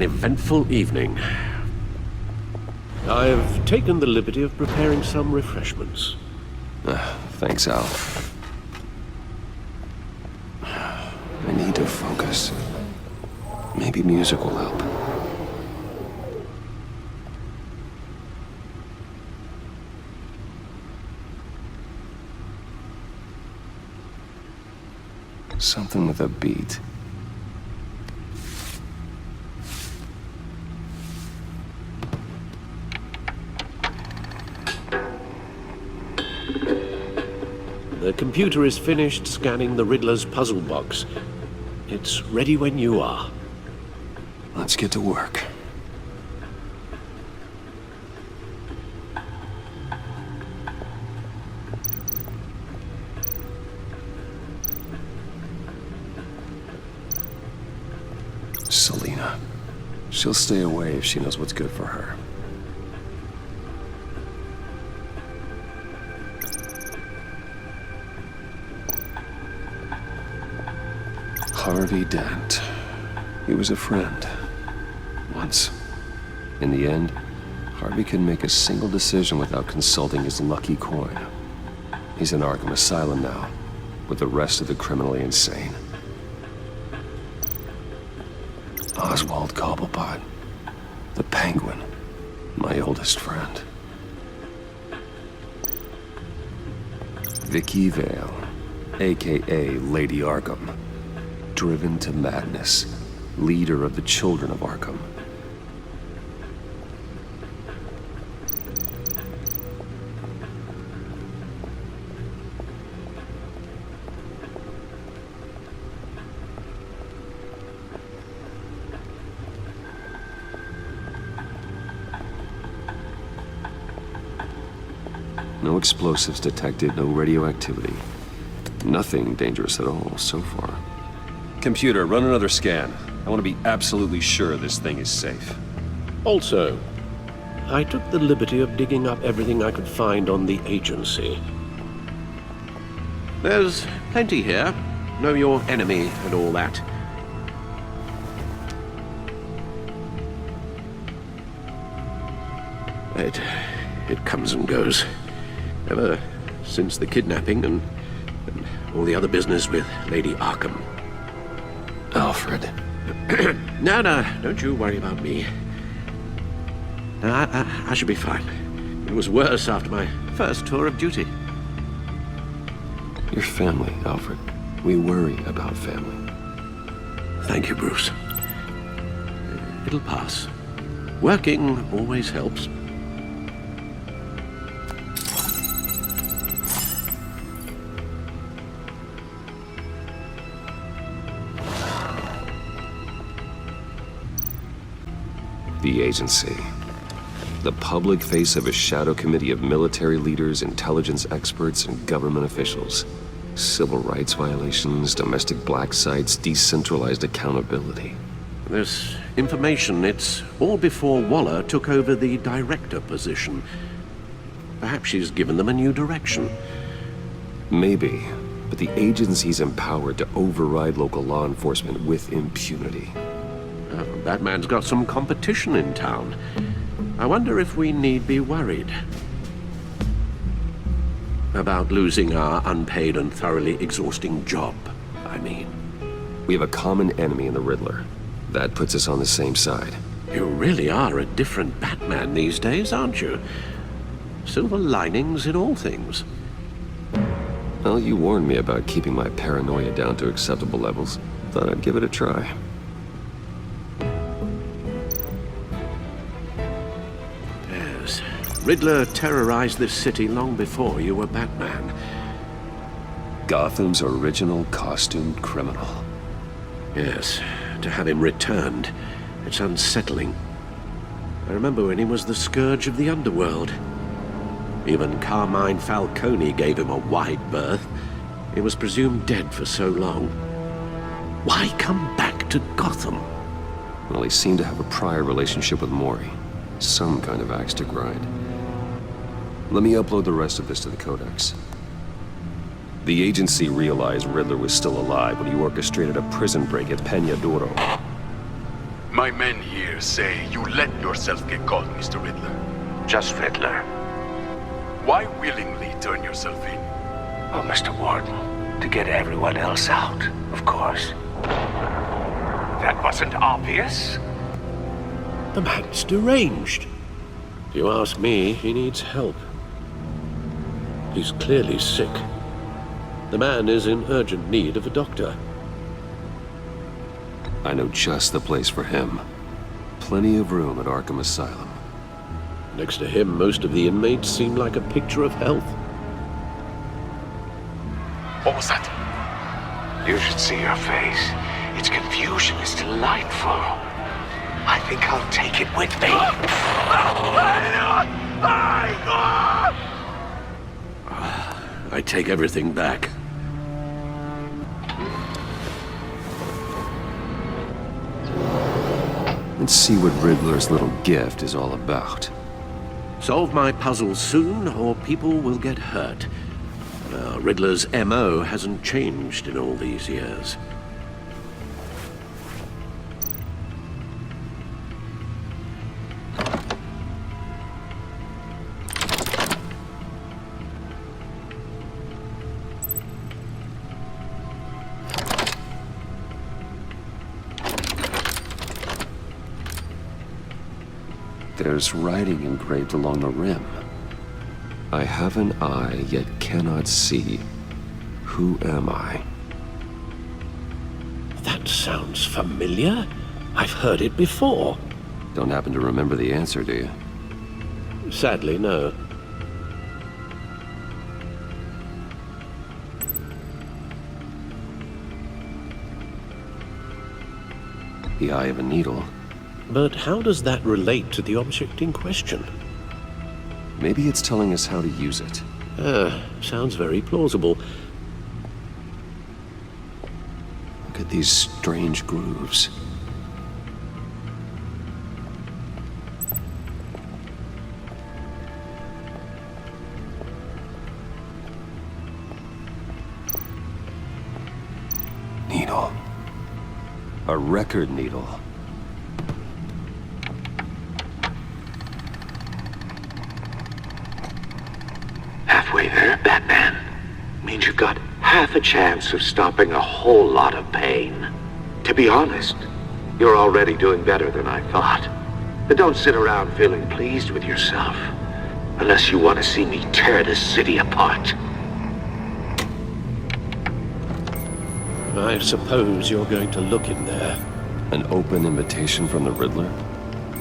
an eventful evening. I've taken the liberty of preparing some refreshments. Thanks, Al. I need to focus. Maybe music will help. Something with a beat. The computer is finished scanning the Riddler's puzzle box. It's ready when you are. Let's get to work. Selina. She'll stay away if she knows what's good for her. Harvey Dent. He was a friend. Once. In the end, Harvey couldn't make a single decision without consulting his lucky coin. He's in Arkham Asylum now, with the rest of the criminally insane. Oswald Cobblepot. The Penguin. My oldest friend. Vicky Vale, a.k.a. Lady Arkham. Driven to madness. Leader of the Children of Arkham. No explosives detected, no radioactivity. Nothing dangerous at all so far. Computer, run another scan. I want to be absolutely sure this thing is safe. Also, I took the liberty of digging up everything I could find on the agency. There's plenty here. Know your enemy and all that. It comes and goes. Ever since the kidnapping and all the other business with Lady Arkham. Alfred. No, don't you worry about me. No, I should be fine. It was worse after my first tour of duty. Your family, Alfred. We worry about family. Thank you, Bruce. It'll pass. Working always helps. The agency. The public face of a shadow committee of military leaders, intelligence experts, and government officials. Civil rights violations, domestic black sites, decentralized accountability. This information, it's all before Waller took over the director position. Perhaps she's given them a new direction. Maybe, but the agency's empowered to override local law enforcement with impunity. Batman's got some competition in town. I wonder if we need be worried about losing our unpaid and thoroughly exhausting job, I mean. We have a common enemy in the Riddler. That puts us on the same side. You really are a different Batman these days, aren't you? Silver linings in all things. Well, you warned me about keeping my paranoia down to acceptable levels. Thought I'd give it a try. Riddler terrorized this city long before you were Batman. Gotham's original costumed criminal. Yes, to have him returned, it's unsettling. I remember when he was the scourge of the underworld. Even Carmine Falcone gave him a wide berth. He was presumed dead for so long. Why come back to Gotham? Well, he seemed to have a prior relationship with Mori. Some kind of axe to grind. Let me upload the rest of this to the Codex. The agency realized Riddler was still alive when he orchestrated a prison break at Peña Duro. My men here say you let yourself get caught, Mr. Riddler. Just Riddler. Why willingly turn yourself in? Oh, Mr. Warden, to get everyone else out, of course. That wasn't obvious. The man's deranged. If you ask me, he needs help. He's clearly sick. The man is in urgent need of a doctor. I know just the place for him. Plenty of room at Arkham Asylum. Next to him, most of the inmates seem like a picture of health. What was that? You should see your face. Its confusion is delightful. I think I'll take it with me. I take everything back. Let's see what Riddler's little gift is all about. Solve my puzzle soon, or people will get hurt. Riddler's M.O. hasn't changed in all these years. There's writing engraved along the rim. I have an eye, yet cannot see. Who am I? That sounds familiar. I've heard it before. Don't happen to remember the answer, do you? Sadly, no. The eye of a needle. But how does that relate to the object in question? Maybe it's telling us how to use it. Sounds very plausible. Look at these strange grooves. Needle. A record needle. Halfway there, Batman. Means you've got half a chance of stopping a whole lot of pain. To be honest, you're already doing better than I thought. But don't sit around feeling pleased with yourself. Unless you want to see me tear this city apart. I suppose you're going to look in there. An open invitation from the Riddler?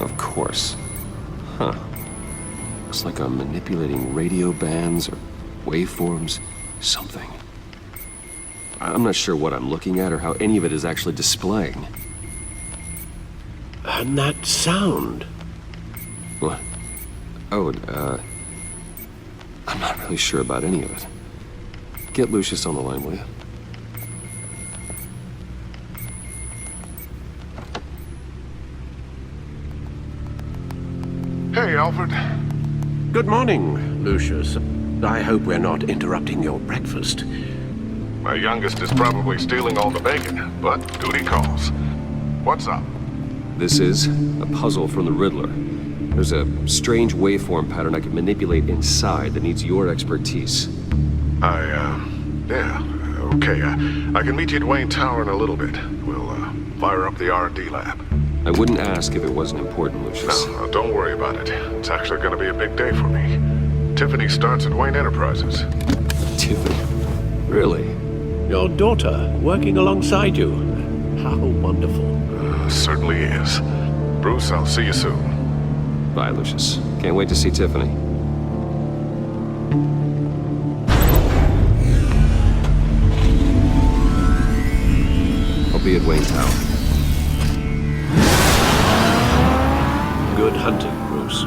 Of course. Huh. Looks like I'm manipulating radio bands or waveforms, something. I'm not sure what I'm looking at or how any of it is actually displaying. And that sound. What? Oh, I'm not really sure about any of it. Get Lucius on the line, will you? Hey, Alfred. Good morning, Lucius. I hope we're not interrupting your breakfast. My youngest is probably stealing all the bacon, but duty calls. What's up? This is a puzzle from the Riddler. There's a strange waveform pattern I can manipulate inside that needs your expertise. Yeah, okay. I can meet you at Wayne Tower in a little bit. We'll, fire up the R&D lab. I wouldn't ask if it wasn't important, Lucius. No, don't worry about it. It's actually gonna be a big day for me. Tiffany starts at Wayne Enterprises. Tiffany? Really? Your daughter working alongside you. How wonderful. Certainly is. Bruce, I'll see you soon. Bye, Lucius. Can't wait to see Tiffany. I'll be at Wayne Tower. Good hunting, Bruce.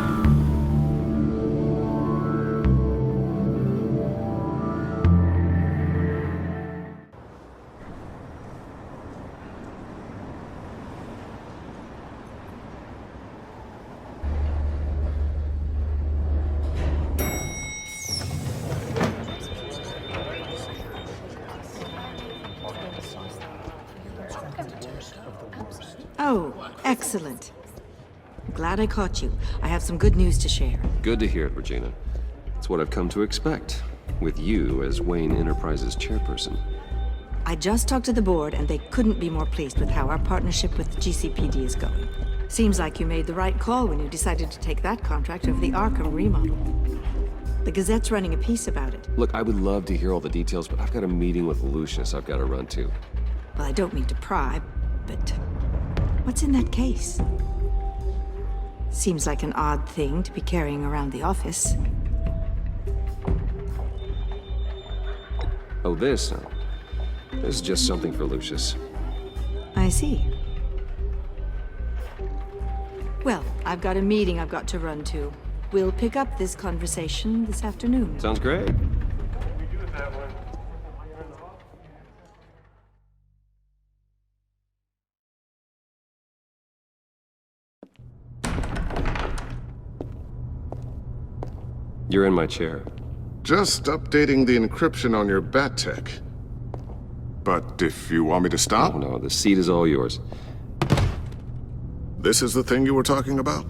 Oh, Excellent. I'm glad I caught you. I have some good news to share. Good to hear it, Regina. It's what I've come to expect, with you as Wayne Enterprises chairperson. I just talked to the board, and they couldn't be more pleased with how our partnership with GCPD is going. Seems like you made the right call when you decided to take that contract over the Arkham remodel. The Gazette's running a piece about it. Look, I would love to hear all the details, but I've got a meeting with Lucius I've got to run to. Well, I don't mean to pry, but what's in that case? Seems like an odd thing to be carrying around the office. Oh, this? This is just something for Lucius. I see. Well, I've got a meeting I've got to run to. We'll pick up this conversation this afternoon. Sounds great. You're in my chair. Just updating the encryption on your bat tech. But if you want me to stop, Oh no, the seat is all yours. this is the thing you were talking about?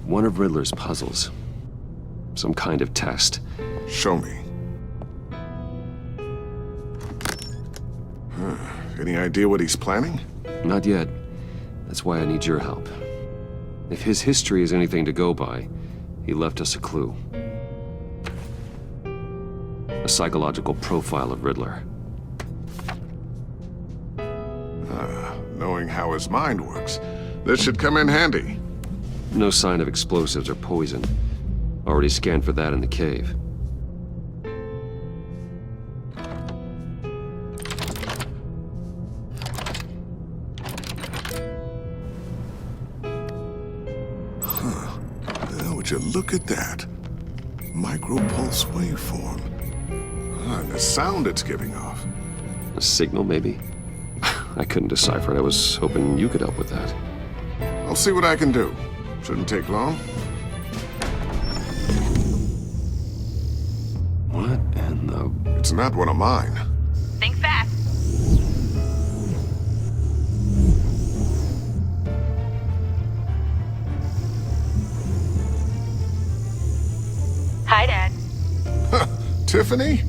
One of Riddler's puzzles. Some kind of test. Show me. Any idea what he's planning? Not yet. That's why I need your help. If his history is anything to go by, he left us a clue. A psychological profile of Riddler. Knowing how his mind works, this should come in handy. No sign of explosives or poison. Already scanned for that in the cave. Would you look at that? Micropulse waveform. And the sound it's giving off. A signal, maybe? I couldn't decipher it. I was hoping you could help with that. I'll see what I can do. Shouldn't take long. What in the... It's not one of mine. Think fast. Hi, Dad. Tiffany?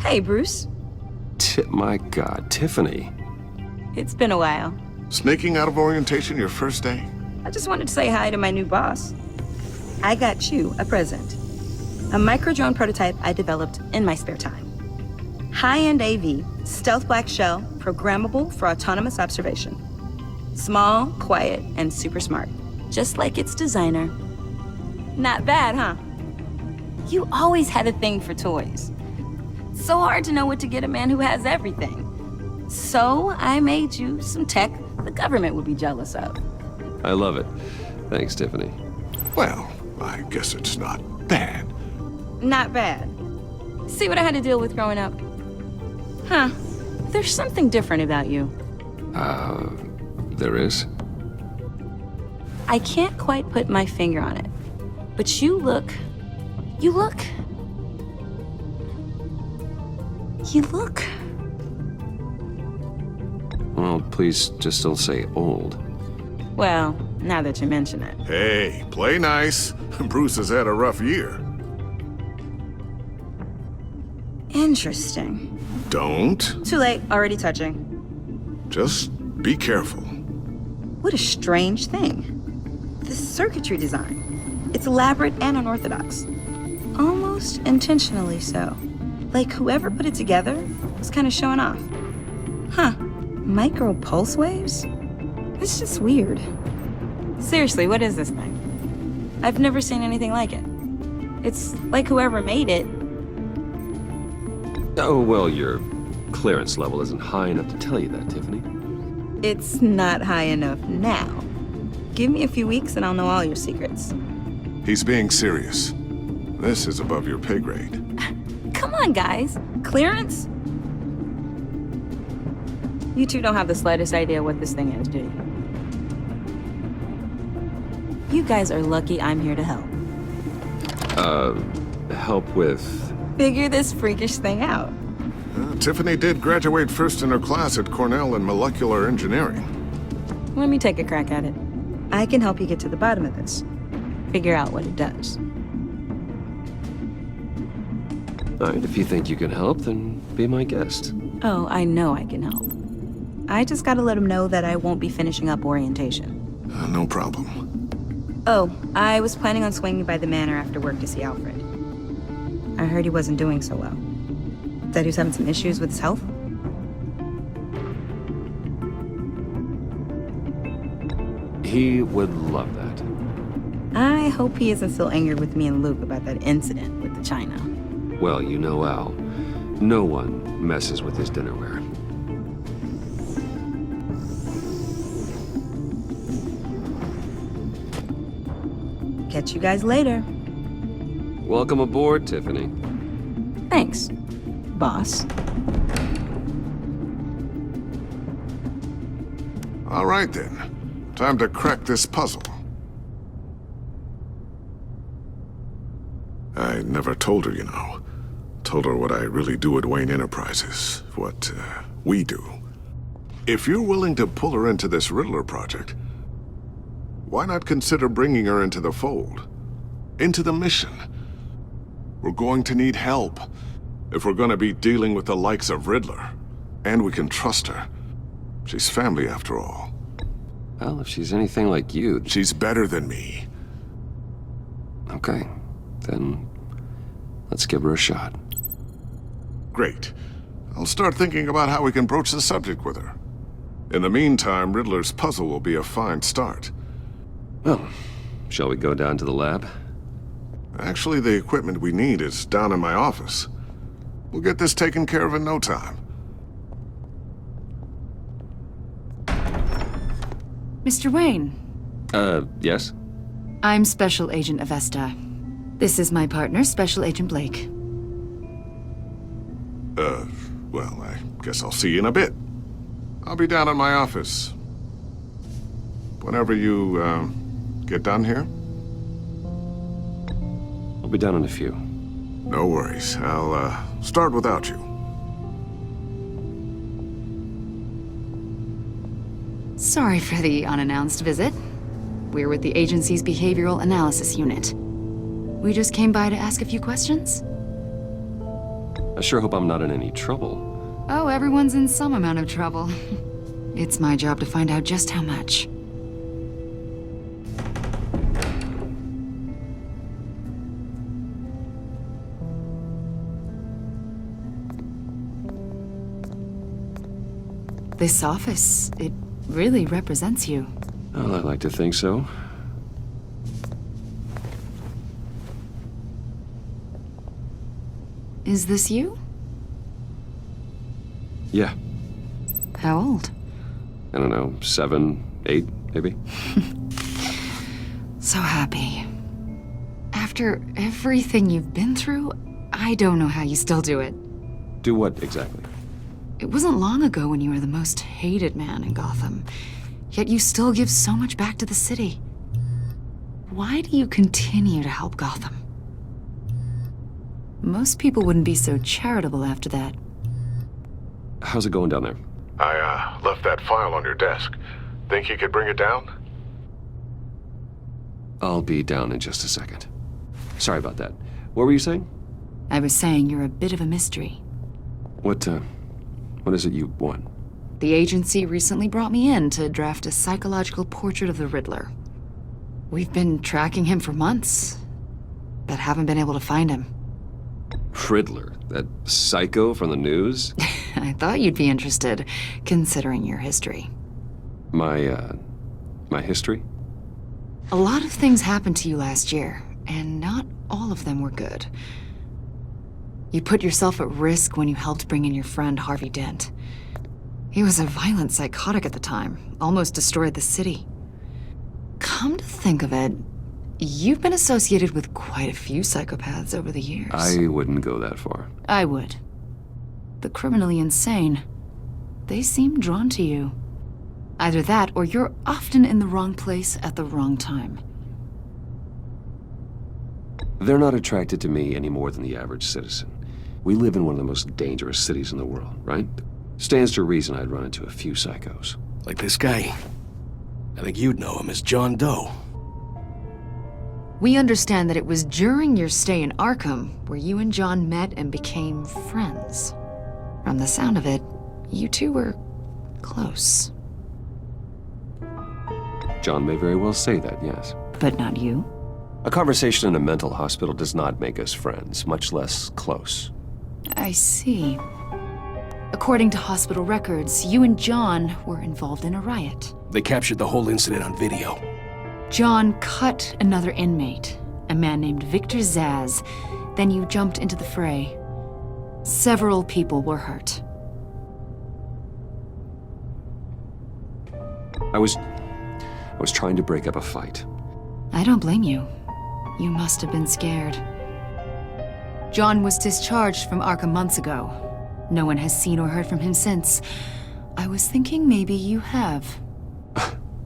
Hey, Bruce. My God, Tiffany. It's been a while. Sneaking out of orientation your first day? I just wanted to say hi to my new boss. I got you a present. A micro-drone prototype I developed in my spare time. High-end AV, stealth black shell, programmable for autonomous observation. Small, quiet, and super smart. Just like its designer. Not bad, huh? You always had a thing for toys. So hard to know what to get a man who has everything. So I made you some tech the government would be jealous of. I love it. Thanks, Tiffany. Well, I guess it's not bad. Not bad. See what I had to deal with growing up? Huh. There's something different about you. There is? I can't quite put my finger on it. But you look... Well, please just don't say old. Well, now that you mention it. Hey, play nice. Bruce has had a rough year. Interesting. Don't. Too late, already touching. Just be careful. What a strange thing. The circuitry design. It's elaborate and unorthodox. Almost intentionally so. Like whoever put it together was kind of showing off. Huh. Micro pulse waves? It's just weird. Seriously, what is this thing? I've never seen anything like it. It's like whoever made it. Oh, well, your clearance level isn't high enough to tell you that, Tiffany. It's not high enough now. Give me a few weeks and I'll know all your secrets. He's being serious. This is above your pay grade. Come on, guys. Clearance? You two don't have the slightest idea what this thing is, do you? You guys are lucky I'm here to help. Help with... Figure this freakish thing out. Tiffany did graduate first in her class at Cornell in molecular engineering. Let me take a crack at it. I can help you get to the bottom of this. Figure out what it does. All right, if you think you can help, then be my guest. Oh, I know I can help. I just gotta let him know that I won't be finishing up orientation. No problem. Oh, I was planning on swinging by the manor after work to see Alfred. I heard he wasn't doing so well. That he was having some issues with his health? He would love that. I hope he isn't still angry with me and Luke about that incident with the china. Well, you know Al. No one messes with his dinnerware. Catch you guys later. Welcome aboard, Tiffany. Thanks, boss. All right then. Time to crack this puzzle. I never told her, you know. Told her what I really do at Wayne Enterprises. What, we do. If you're willing to pull her into this Riddler project, why not consider bringing her into the fold? Into the mission? We're going to need help if we're going to be dealing with the likes of Riddler. And we can trust her. She's family after all. Well, if she's anything like you... She's better than me. Okay, then let's give her a shot. Great. I'll start thinking about how we can broach the subject with her. In the meantime, Riddler's puzzle will be a fine start. Well, shall we go down to the lab? Actually, the equipment we need is down in my office. We'll get this taken care of in no time. Mr. Wayne. Yes? I'm Special Agent Avesta. This is my partner, Special Agent Blake. Well, I guess I'll see you in a bit. I'll be down in my office. Whenever you, get done here? I'll be down in a few. No worries. I'll, start without you. Sorry for the unannounced visit. We're with the agency's Behavioral Analysis Unit. We just came by to ask a few questions. I sure hope I'm not in any trouble. Oh, everyone's in some amount of trouble. It's my job to find out just how much. This office, it really represents you. Well, I like to think so. Is this you? Yeah. How old? I don't know, 7, 8, maybe? So happy. After everything you've been through, I don't know how you still do it. Do what exactly? It wasn't long ago when you were the most hated man in Gotham, yet you still give so much back to the city. Why do you continue to help Gotham? Most people wouldn't be so charitable after that. How's it going down there? I, left that file on your desk. Think you could bring it down? I'll be down in just a second. Sorry about that. What were you saying? I was saying you're a bit of a mystery. What is it you want? The agency recently brought me in to draft a psychological portrait of the Riddler. We've been tracking him for months, but haven't been able to find him. Riddler? That psycho from the news? I thought you'd be interested, considering your history. My history? A lot of things happened to you last year, and not all of them were good. You put yourself at risk when you helped bring in your friend Harvey Dent. He was a violent psychotic at the time, almost destroyed the city. Come to think of it, you've been associated with quite a few psychopaths over the years. I wouldn't go that far. I would. The criminally insane, they seem drawn to you. Either that, or you're often in the wrong place at the wrong time. They're not attracted to me any more than the average citizen. We live in one of the most dangerous cities in the world, right? Stands to reason I'd run into a few psychos. Like this guy. I think you'd know him as John Doe. We understand that it was during your stay in Arkham where you and John met and became friends. From the sound of it, you two were close. John may very well say that, yes. But not you? A conversation in a mental hospital does not make us friends, much less close. I see. According to hospital records, you and John were involved in a riot. They captured the whole incident on video. John cut another inmate, a man named Victor Zaz. Then you jumped into the fray. Several people were hurt. I was trying to break up a fight. I don't blame you. You must have been scared. John was discharged from Arkham months ago. No one has seen or heard from him since. I was thinking maybe you have.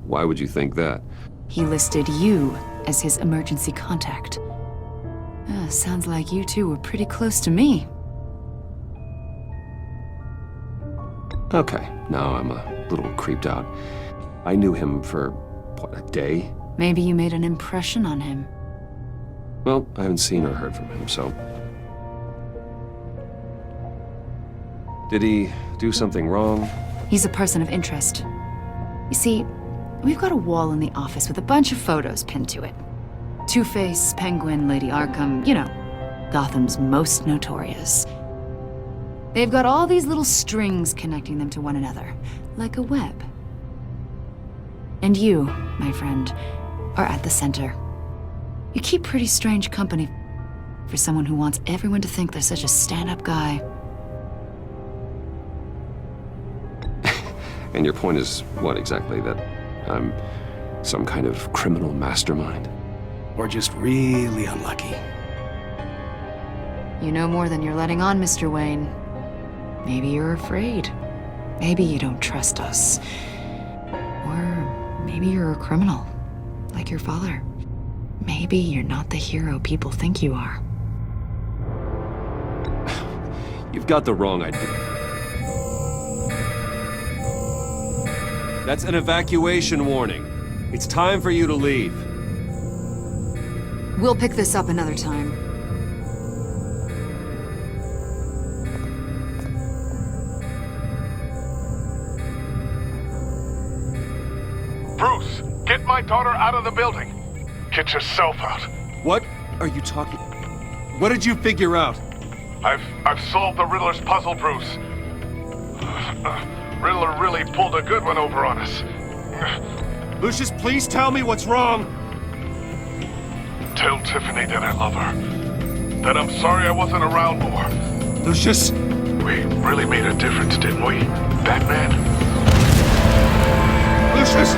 Why would you think that? He listed you as his emergency contact. Sounds like you two were pretty close to me. Okay, now I'm a little creeped out. I knew him for, what, a day? Maybe you made an impression on him. Well, I haven't seen or heard from him, so... Did he do something wrong? He's a person of interest. You see, we've got a wall in the office with a bunch of photos pinned to it. Two-Face, Penguin, Lady Arkham, you know, Gotham's most notorious. They've got all these little strings connecting them to one another, like a web. And you, my friend, are at the center. You keep pretty strange company for someone who wants everyone to think they're such a stand-up guy. And your point is what exactly? That I'm some kind of criminal mastermind? Or just really unlucky. You know more than you're letting on, Mr. Wayne. Maybe you're afraid. Maybe you don't trust us. Or maybe you're a criminal, like your father. Maybe you're not the hero people think you are. You've got the wrong idea. That's an evacuation warning. It's time for you to leave. We'll pick this up another time. Bruce, get my daughter out of the building. Get yourself out. What are you talking... What did you figure out? I've solved the Riddler's puzzle, Bruce. Riddler really pulled a good one over on us. Lucius, please tell me what's wrong. Tell Tiffany that I love her. That I'm sorry I wasn't around more. Lucius! We really made a difference, didn't we, Batman? Lucius!